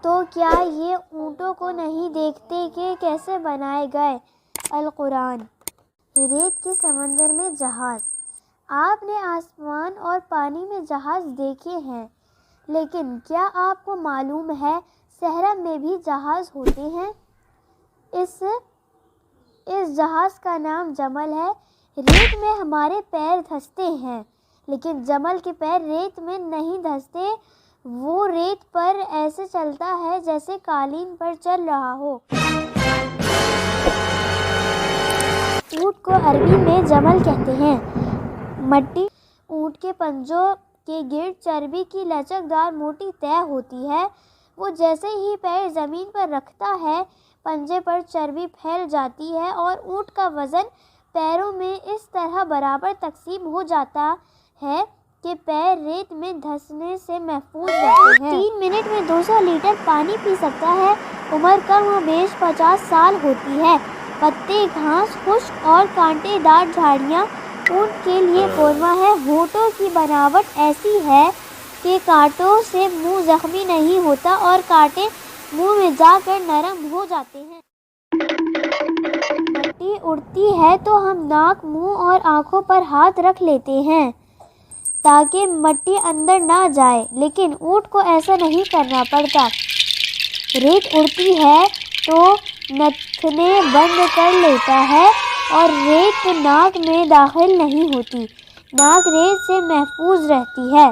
تو کیا یہ اونٹوں کو نہیں دیکھتے کہ کیسے بنائے گئے؟ القرآن۔ ریت کے سمندر میں جہاز۔ آپ نے آسمان اور پانی میں جہاز دیکھے ہیں، لیکن کیا آپ کو معلوم ہے صحرا میں بھی جہاز ہوتے ہیں؟ اس جہاز کا نام جمل ہے۔ ریت میں ہمارے پیر دھستے ہیں، لیکن جمل کے پیر ریت میں نہیں دھستے۔ وہ ریت پر ایسے چلتا ہے جیسے قالین پر چل رہا ہو۔ اونٹ کو عربی میں جمل کہتے ہیں۔ مٹی اونٹ کے پنجوں کے گرد چربی کی لچکدار موٹی تہہ ہوتی ہے۔ وہ جیسے ہی پیر زمین پر رکھتا ہے، پنجے پر چربی پھیل جاتی ہے اور اونٹ کا وزن پیروں میں اس طرح برابر تقسیم ہو جاتا ہے کہ پیر ریت میں دھسنے سے محفوظ رہتے ہیں۔ 3 منٹ میں 200 لیٹر پانی پی سکتا ہے۔ عمر کم و بیش 50 سال ہوتی ہے۔ پتے، گھاس، خشک اور کانٹے دار جھاڑیاں اونٹ کے لیے قورمہ ہے۔ ہونٹوں کی بناوٹ ایسی ہے کہ کانٹوں سے منہ زخمی نہیں ہوتا اور کانٹے منہ میں جا کر نرم ہو جاتے ہیں۔ مٹی اڑتی ہے تو ہم ناک، منہ اور آنکھوں پر ہاتھ رکھ لیتے ہیں تاکہ مٹی اندر نہ جائے، لیکن اونٹ کو ایسا نہیں کرنا پڑتا۔ ریت اڑتی ہے تو نتھنے بند کر لیتا ہے اور ریت ناک میں داخل نہیں ہوتی۔ ناک ریت سے محفوظ رہتی ہے۔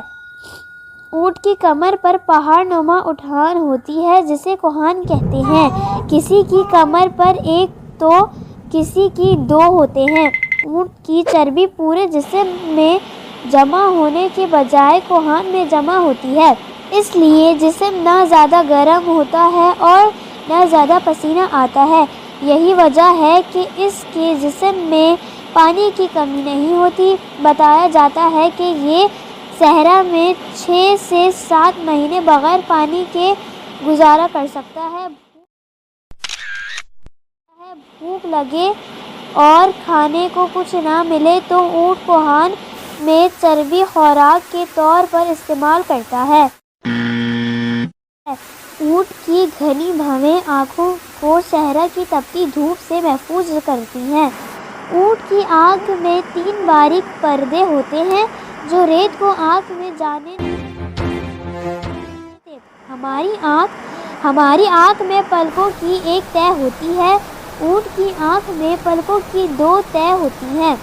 اونٹ کی کمر پر پہاڑ نما اٹھان ہوتی ہے جسے کوہان کہتے ہیں۔ کسی کی کمر پر ایک تو کسی کی 2 ہوتے ہیں۔ اونٹ کی چربی پورے جسم میں جمع ہونے کے بجائے کوہان میں جمع ہوتی ہے، اس لیے جسم نہ زیادہ گرم ہوتا ہے اور نہ زیادہ پسینہ آتا ہے۔ یہی وجہ ہے کہ اس کے جسم میں پانی کی کمی نہیں ہوتی۔ بتایا جاتا ہے کہ یہ صحرا میں 6 سے 7 مہینے بغیر پانی کے گزارا کر سکتا ہے۔ بھوک لگے اور کھانے کو کچھ نہ ملے تو اونٹ کوہان میں چربی خوراک کے طور پر استعمال کرتا ہے۔ اونٹ کی گھنی بھویں آنکھوں کو صحرا کی تپتی دھوپ سے محفوظ کرتی ہیں۔ اونٹ کی آنکھ میں 3 باریک پردے ہوتے ہیں جو ریت کو آنکھ میں جانے نہیں دیتے۔ ہماری آنکھ میں پلکوں کی ایک تہہ ہوتی ہے، اونٹ کی آنکھ میں پلکوں کی 2 تہہ ہوتی ہیں۔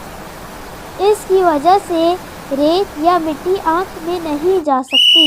اس کی وجہ سے ریت یا مٹی آنکھ میں نہیں جا سکتی۔